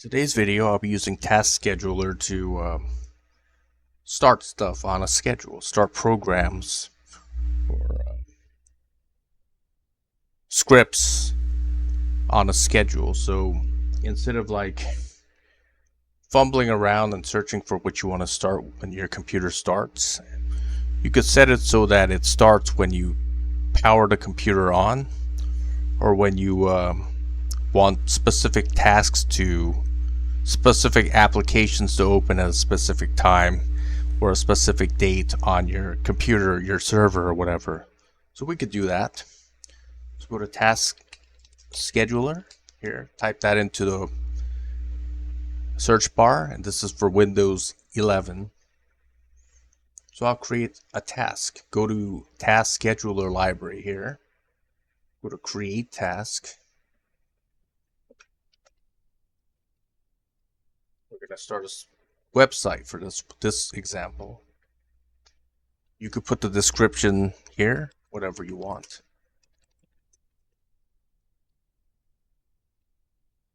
Today's video, I'll be using Task Scheduler to start stuff on a schedule, start programs or scripts on a schedule. So instead of like fumbling around and searching for what you want to start when your computer starts, you could set it so that it starts when you power the computer on or when you want specific applications to open at a specific time or a specific date on your computer, your server, or whatever. So we could do that. Let's go to Task Scheduler here, type that into the search bar, and this is for Windows 11. So I'll create a task. Go to Task Scheduler library here, go to Create Task. We're going to start a website for this example. You could put the description here, whatever you want.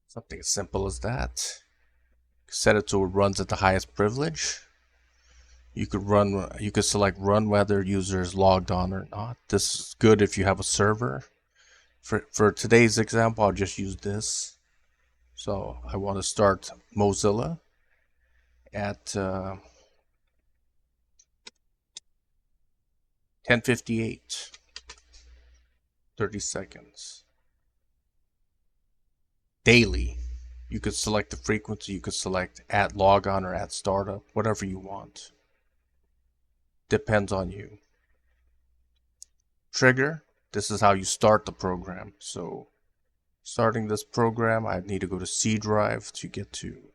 Something as simple as that. Set it so it runs at the highest privilege. You could select run whether user is logged on or not. This is good if you have a server. For today's example, I'll just use this. So I want to start Mozilla at 10:58, 30 seconds. Daily. You could select the frequency, you could select at logon or at startup, whatever you want. Depends on you. Trigger, this is how you start the program. So starting this program, I need to go to C drive to get to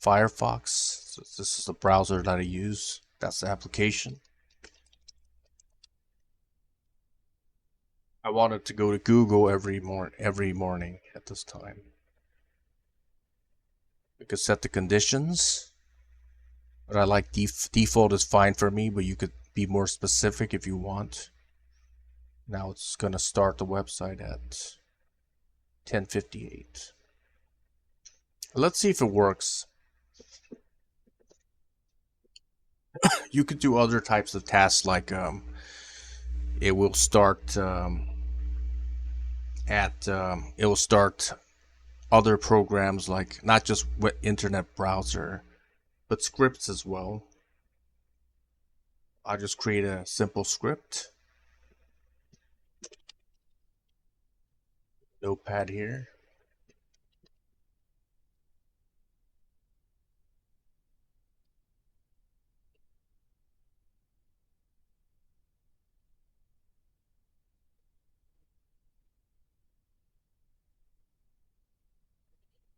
Firefox. So this is the browser that I use. That's the application. I wanted to go to Google every morning at this time. We could set the conditions, but I like default is fine for me, but you could be more specific if you want. Now it's going to start the website at 10:58. Let's see if it works. You could do other types of tasks like it will start it will start other programs, like not just internet browser but scripts as well. I'll just create a simple script. Notepad here.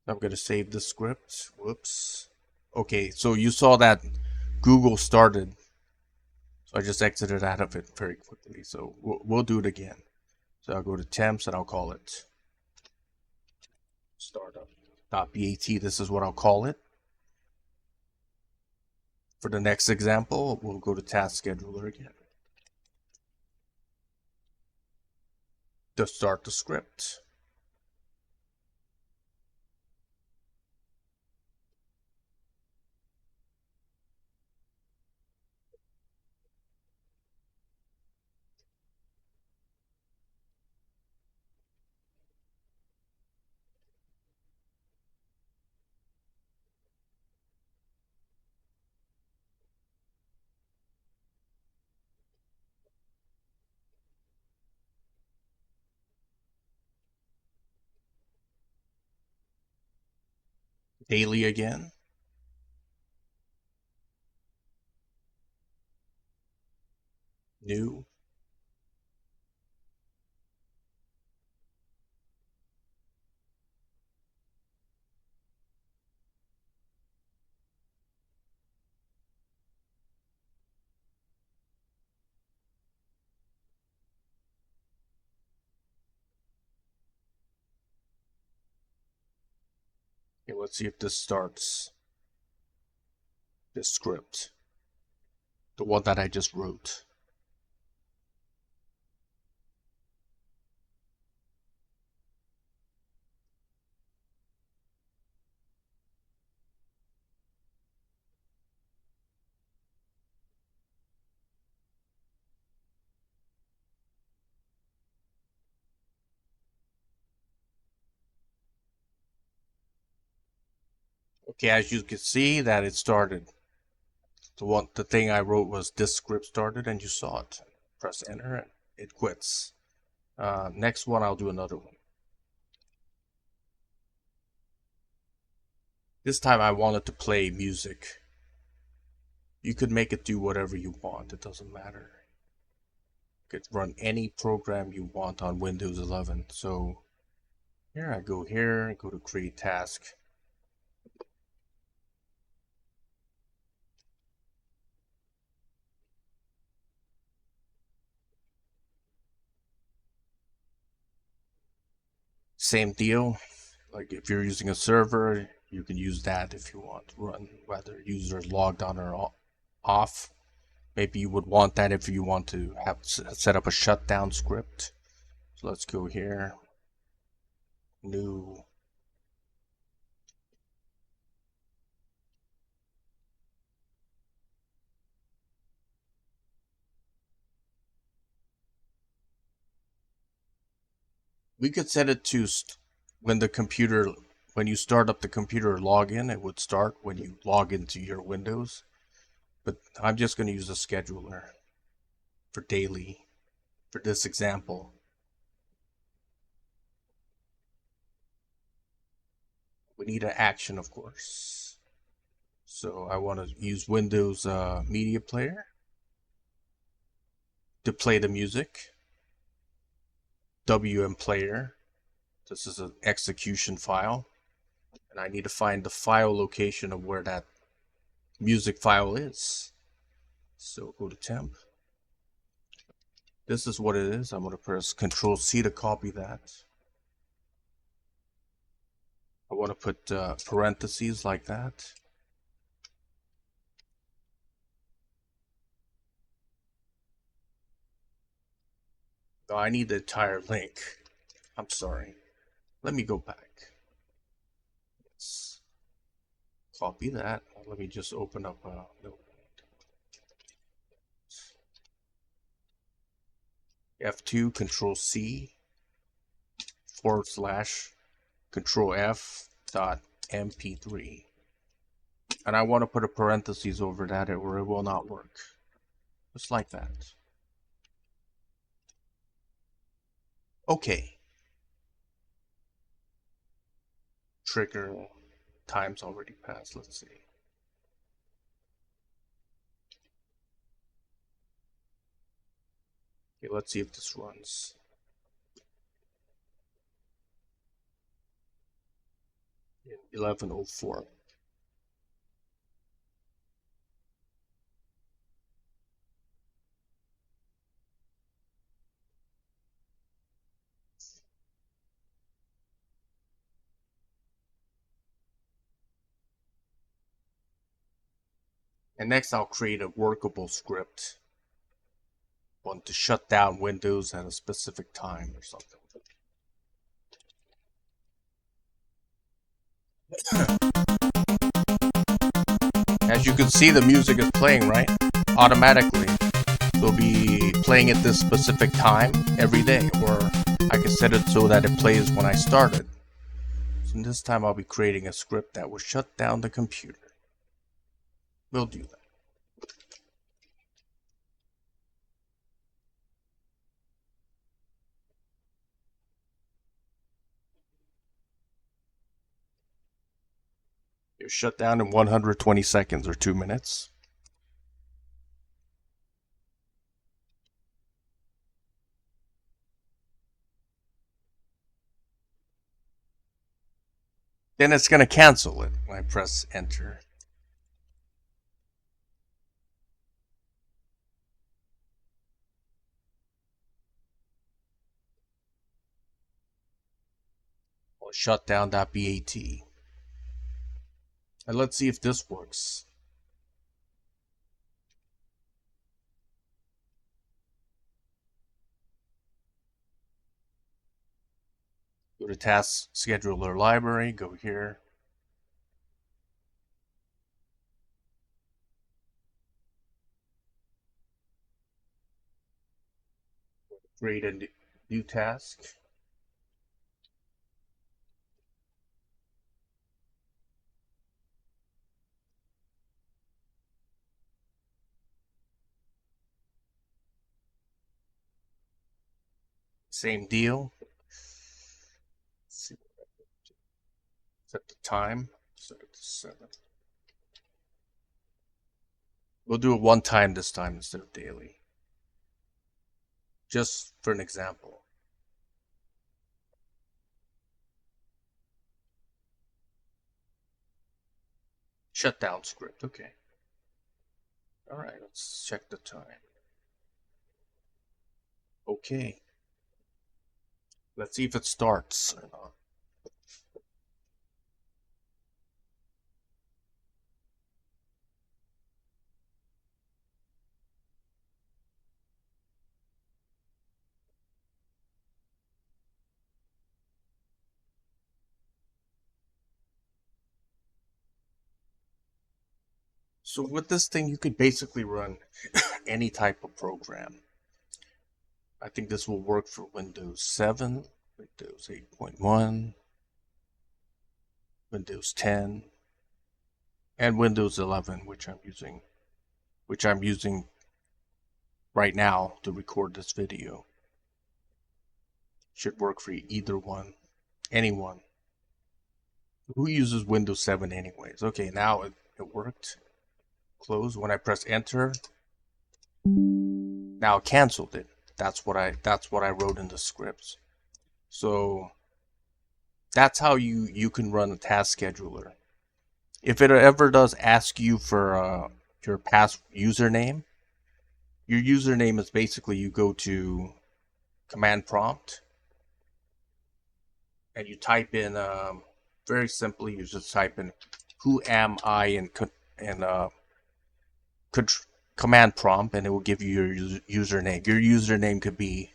I'm going to save the script. Whoops. Okay, so you saw that Google started. So I just exited out of it very quickly. So we'll do it again. So I'll go to temps and I'll call it startup.bat. This is what I'll call it. For the next example, we'll go to Task Scheduler again to start the script. Daily again. New. Okay, let's see if this starts this script. The one that I just wrote. Okay, as you can see that it started. The thing I wrote was this script started, and you saw it. Press enter and it quits. Next one, I'll do another one. This time I wanted to play music. You could make it do whatever you want, it doesn't matter. You could run any program you want on Windows 11. So here I go here, go to create task. Same deal. Like if you're using a server, you can use that if you want to run whether users logged on or off. Maybe you would want that if you want to have set up a shutdown script. So let's go here, new. We could set it to when you start up the computer login, it would start when you log into your Windows. But I'm just going to use a scheduler for daily for this example. We need an action, of course. So I want to use Windows Media Player to play the music. WM Player. This is an execution file. And I need to find the file location of where that music file is. So go to temp. This is what it is. I'm going to press Control C to copy that. I want to put parentheses like that. No, I need the entire link. I'm sorry. Let me go back. Let's copy that. Let me just open up F2, Control C, / Control F dot MP3. And I want to put a parentheses over that or it will not work. Just like that. Okay. Trigger time's already passed. Let's see. Okay, let's see if this runs. In 11:04. And next I'll create a workable script. One to shut down Windows at a specific time or something. As you can see, the music is playing, right? Automatically. So it'll be playing at this specific time every day, or I can set it so that it plays when I started. So this time I'll be creating a script that will shut down the computer. We'll do that. You're shut down in 120 seconds or 2 minutes. Then it's going to cancel it when I press enter. Or shutdown.bat. And let's see if this works. Go to Task Scheduler Library, go here. Create a new task. Same deal. Set the time. Set it to 7. We'll do it one time this time instead of daily. Just for an example. Shutdown script. Okay. All right, let's check the time. Okay. Let's see if it starts or not. So with this thing, you could basically run any type of program. I think this will work for Windows 7, Windows 8.1, Windows 10, and Windows 11, which I'm using right now to record this video. Should work for either one, anyone. Who uses Windows 7 anyways? Okay, now it worked. Close. When I press enter, now it canceled it. That's what I wrote in the scripts. So that's how you can run a task scheduler. If it ever does ask you for your past username, your username is basically you go to command prompt and you type in very simply you just type in who am I in command prompt and it will give you your username. Your username could be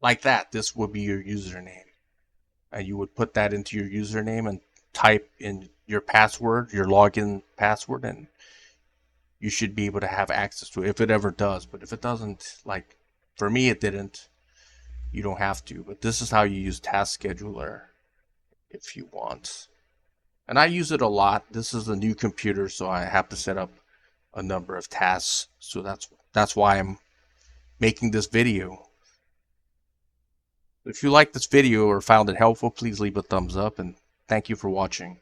like that. This would be your username. And you would put that into your username and type in your password, your login password, and you should be able to have access to it if it ever does. But if it doesn't, like for me, it didn't, you don't have to. But this is how you use Task Scheduler if you want. And I use it a lot. This is a new computer, so I have to set up a number of tasks. So that's why I'm making this video. If you liked this video or found it helpful, please leave a thumbs up and thank you for watching.